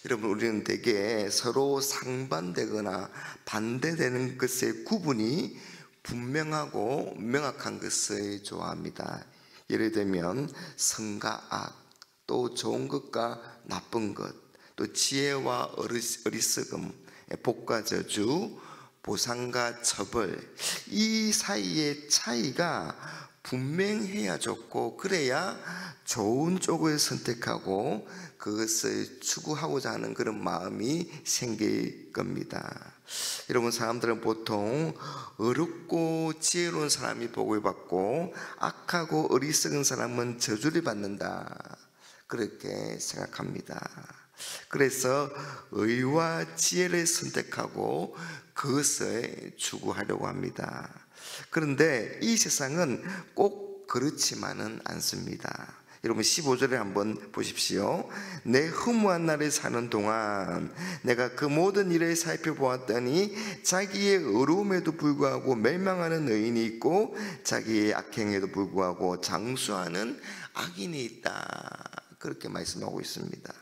여러분, 우리는 대개 서로 상반되거나 반대되는 것의 구분이 분명하고 명확한 것을 좋아합니다. 예를 들면 선과 악, 또 좋은 것과 나쁜 것, 또 지혜와 어리석음, 복과 저주, 보상과 처벌, 이 사이의 차이가 분명해야 좋고, 그래야 좋은 쪽을 선택하고 그것을 추구하고자 하는 그런 마음이 생길 겁니다. 여러분, 사람들은 보통 어렵고 지혜로운 사람이 복을 받고 악하고 어리석은 사람은 저주를 받는다, 그렇게 생각합니다. 그래서 의와 지혜를 선택하고 그것을 추구하려고 합니다. 그런데 이 세상은 꼭 그렇지만은 않습니다. 여러분, 15절에 한번 보십시오. 내 허무한 날에 사는 동안 내가 그 모든 일을 살펴보았더니 자기의 의로움에도 불구하고 멸망하는 의인이 있고 자기의 악행에도 불구하고 장수하는 악인이 있다, 그렇게 말씀하고 있습니다.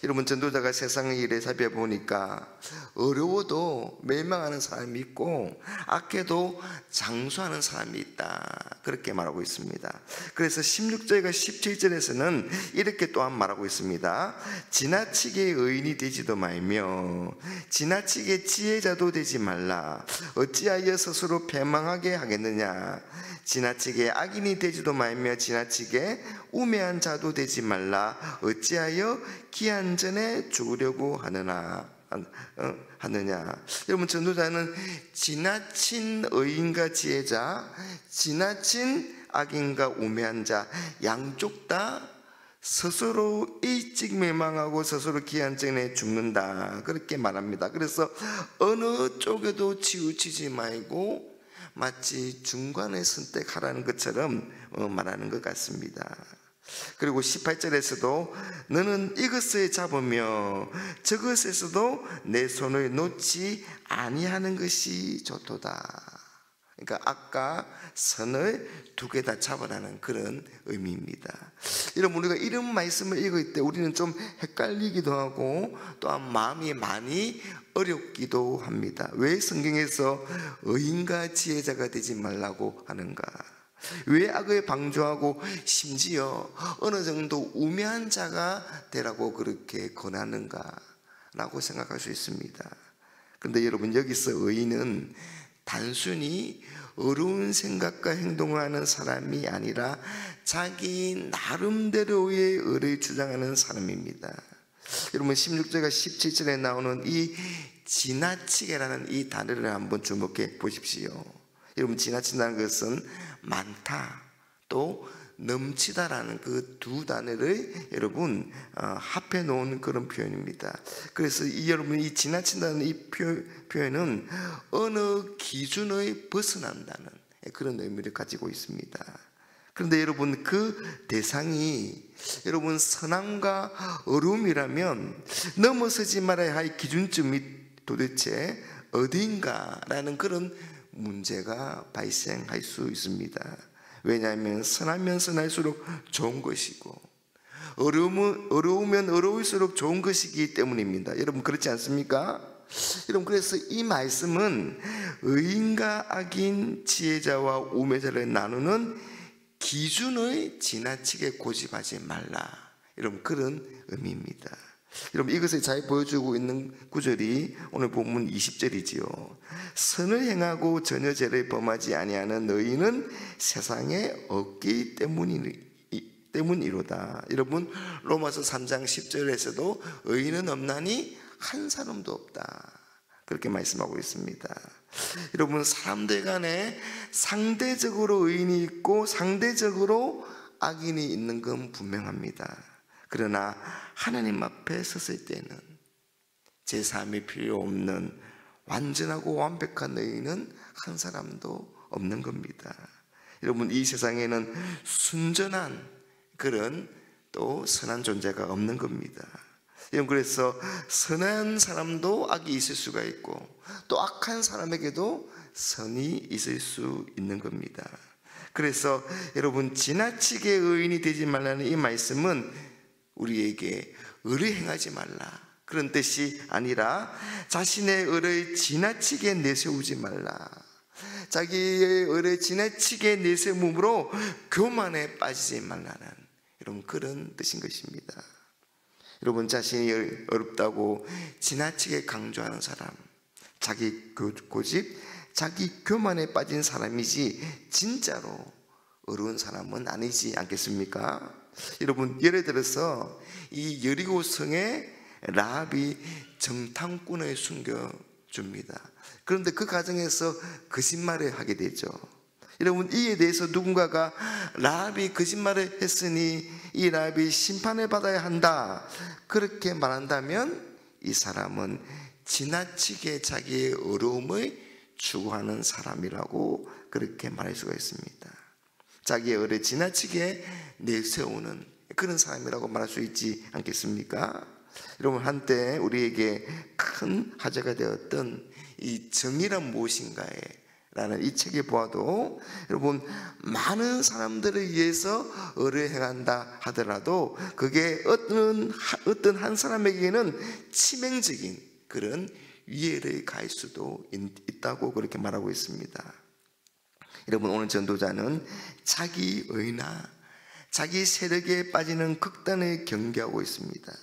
여러분, 전도자가 세상의 일에 살펴보니까 어려워도 멸망하는 사람이 있고 악해도 장수하는 사람이 있다, 그렇게 말하고 있습니다. 그래서 16절과 17절에서는 이렇게 또한 말하고 있습니다. 지나치게 의인이 되지도 말며 지나치게 지혜자도 되지 말라. 어찌하여 스스로 패망하게 하겠느냐. 지나치게 악인이 되지도 말며 지나치게 우매한 자도 되지 말라. 어찌하여 기한 전에 죽으려고 하느냐. 여러분, 전도자는 지나친 의인과 지혜자, 지나친 악인과 우매한 자, 양쪽 다 스스로 일찍 멸망하고 스스로 기한 전에 죽는다, 그렇게 말합니다. 그래서 어느 쪽에도 치우치지 말고 마치 중간에 선택하라는 것처럼 말하는 것 같습니다. 그리고 18절에서도 너는 이것을 잡으며 저것에서도 내 손을 놓지 아니하는 것이 좋도다. 그러니까 악과 선을 두 개 다 잡으라는 그런 의미입니다. 여러분, 우리가 이런 말씀을 읽을 때 우리는 좀 헷갈리기도 하고 또한 마음이 많이 어렵기도 합니다. 왜 성경에서 의인과 지혜자가 되지 말라고 하는가? 왜 악을 방조하고 심지어 어느 정도 우매한 자가 되라고 그렇게 권하는가 라고 생각할 수 있습니다. 그런데 여러분, 여기서 의인은 단순히 어려운 생각과 행동을 하는 사람이 아니라 자기 나름대로의 의를 주장하는 사람입니다. 여러분, 16절과 17절에 나오는 이 지나치게라는 이 단어를 한번 주목해 보십시오. 여러분, 지나친다는 것은 많다, 또 넘치다라는 그 두 단어를 여러분 합해 놓은 그런 표현입니다. 그래서 여러분, 이 지나친다는 이 표현은 어느 기준의 벗어난다는 그런 의미를 가지고 있습니다. 그런데 여러분, 그 대상이 여러분 선함과 어려움이라면 넘어서지 말아야 할 기준점이 도대체 어디인가라는 그런 문제가 발생할 수 있습니다. 왜냐하면 선하면 선할수록 좋은 것이고 어려우면 어려울수록 좋은 것이기 때문입니다. 여러분, 그렇지 않습니까? 여러분, 그래서 이 말씀은 의인과 악인, 지혜자와 우매자를 나누는 기준을 지나치게 고집하지 말라, 여러분, 그런 의미입니다. 여러분, 이것을 잘 보여주고 있는 구절이 오늘 본문 20절이지요. 선을 행하고 전혀 죄를 범하지 아니하는 너희는 세상에 없기 때문이로다. 여러분, 로마서 3장 10절에서도 의인은 없나니 한 사람도 없다, 그렇게 말씀하고 있습니다. 여러분, 사람들 간에 상대적으로 의인이 있고 상대적으로 악인이 있는 건 분명합니다. 그러나 하나님 앞에 섰을 때는 제3이 필요 없는 완전하고 완벽한 의인은 한 사람도 없는 겁니다. 여러분, 이 세상에는 순전한 그런 또 선한 존재가 없는 겁니다. 여러분, 그래서 선한 사람도 악이 있을 수가 있고 또 악한 사람에게도 선이 있을 수 있는 겁니다. 그래서 여러분, 지나치게 의인이 되지 말라는 이 말씀은 우리에게 의를 행하지 말라, 그런 뜻이 아니라 자신의 의를 지나치게 내세우지 말라. 자기의 의를 지나치게 내세움으로 교만에 빠지지 말라는 이런 그런 뜻인 것입니다. 여러분, 자신이 어렵다고 지나치게 강조하는 사람, 자기 고집, 자기 교만에 빠진 사람이지 진짜로 어려운 사람은 아니지 않겠습니까? 여러분, 예를 들어서 이 여리고성에 라합이 정탐꾼을 숨겨줍니다. 그런데 그 과정에서 거짓말을 하게 되죠. 여러분, 이에 대해서 누군가가 라합이 거짓말을 했으니 이 라합이 심판을 받아야 한다, 그렇게 말한다면 이 사람은 지나치게 자기의 어려움을 추구하는 사람이라고 그렇게 말할 수가 있습니다. 자기의 의를 지나치게 내세우는 그런 사람이라고 말할 수 있지 않겠습니까? 여러분, 한때 우리에게 큰 화제가 되었던 이 정의란 무엇인가에 라는 이 책에 보아도 여러분, 많은 사람들을 위해서 의를 행한다 하더라도 그게 어떤 한 사람에게는 치명적인 그런 위해를 가할 수도 있다고 그렇게 말하고 있습니다. 여러분, 오늘 전도자는 자기 의나 자기 세력에 빠지는 극단을 경계하고 있습니다.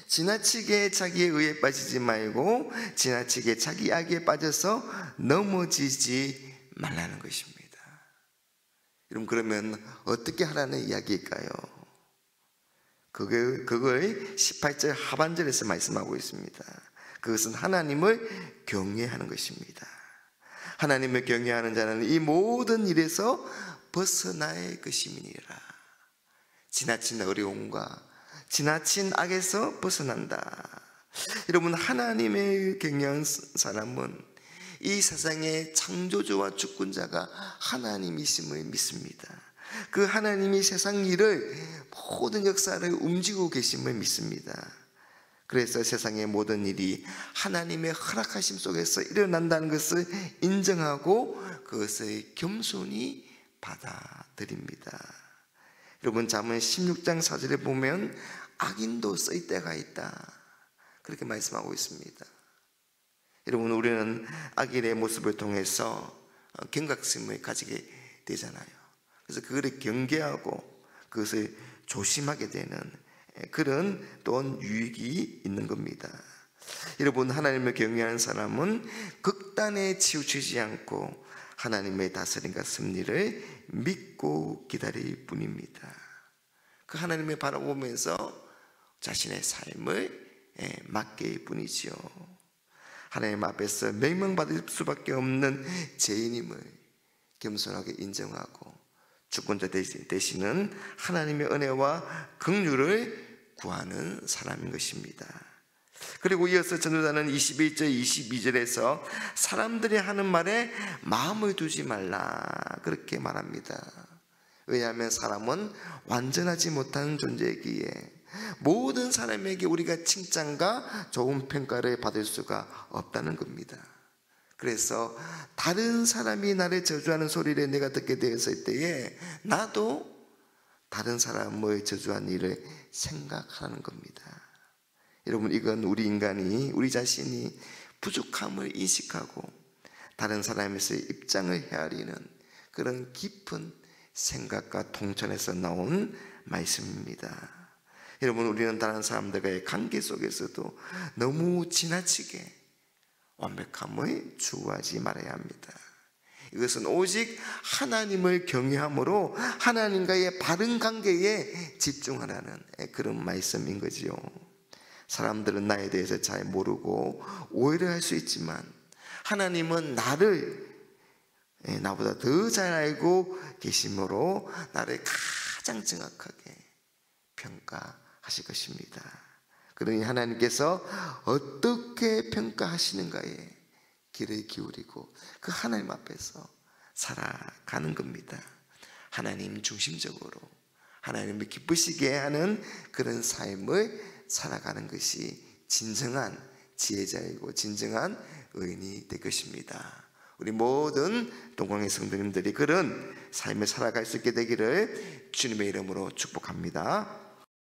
지나치게 자기의 의에 빠지지 말고 지나치게 자기 악에 빠져서 넘어지지 말라는 것입니다. 여러분, 그러면 어떻게 하라는 이야기일까요? 그걸 18절 하반절에서 말씀하고 있습니다. 그것은 하나님을 경외하는 것입니다. 하나님을 경외하는 자는 이 모든 일에서 벗어나야 것임이니라. 지나친 어려움과 지나친 악에서 벗어난다. 여러분, 하나님을 경외하는 사람은 이 세상의 창조주와 주권자가 하나님이심을 믿습니다. 그 하나님이 세상 일을, 모든 역사를 움직이고 계심을 믿습니다. 그래서 세상의 모든 일이 하나님의 허락하심 속에서 일어난다는 것을 인정하고 그것을 겸손히 받아들입니다. 여러분, 잠언 16장 4절에 보면 악인도 쓸 때가 있다, 그렇게 말씀하고 있습니다. 여러분, 우리는 악인의 모습을 통해서 경각심을 가지게 되잖아요. 그래서 그것을 경계하고 그것을 조심하게 되는 그런 또한 유익이 있는 겁니다. 여러분, 하나님을 경외하는 사람은 극단에 치우치지 않고 하나님의 다스림과 섭리를 믿고 기다릴 뿐입니다. 그 하나님을 바라보면서 자신의 삶을 맡길 뿐이지요. 하나님 앞에서 맹명받을 수밖에 없는 죄인임을 겸손하게 인정하고 주권자 되시는 하나님의 은혜와 긍휼을 구하는 사람인 것입니다. 그리고 이어서 전도자는 21절 22절에서 사람들이 하는 말에 마음을 두지 말라, 그렇게 말합니다. 왜냐하면 사람은 완전하지 못한 존재이기에 모든 사람에게 우리가 칭찬과 좋은 평가를 받을 수가 없다는 겁니다. 그래서 다른 사람이 나를 저주하는 소리를 내가 듣게 되었을 때에 나도 다른 사람의 저주한 일을 생각하는 겁니다. 여러분, 이건 우리 인간이, 우리 자신이 부족함을 인식하고 다른 사람에서의 입장을 헤아리는 그런 깊은 생각과 통찰에서 나온 말씀입니다. 여러분, 우리는 다른 사람들과의 관계 속에서도 너무 지나치게 완벽함을 추구하지 말아야 합니다. 이것은 오직 하나님을 경외함으로 하나님과의 바른 관계에 집중하라는 그런 말씀인 거지요. 사람들은 나에 대해서 잘 모르고 오해를 할 수 있지만 하나님은 나보다 더 잘 알고 계심으로 나를 가장 정확하게 평가하실 것입니다. 그러니 하나님께서 어떻게 평가하시는가에 귀를 기울이고 그 하나님 앞에서 살아가는 겁니다. 하나님 중심적으로 하나님을 기쁘시게 하는 그런 삶을 살아가는 것이 진정한 지혜자이고 진정한 의인이 될 것입니다. 우리 모든 동광의 성도님들이 그런 삶을 살아갈 수 있게 되기를 주님의 이름으로 축복합니다.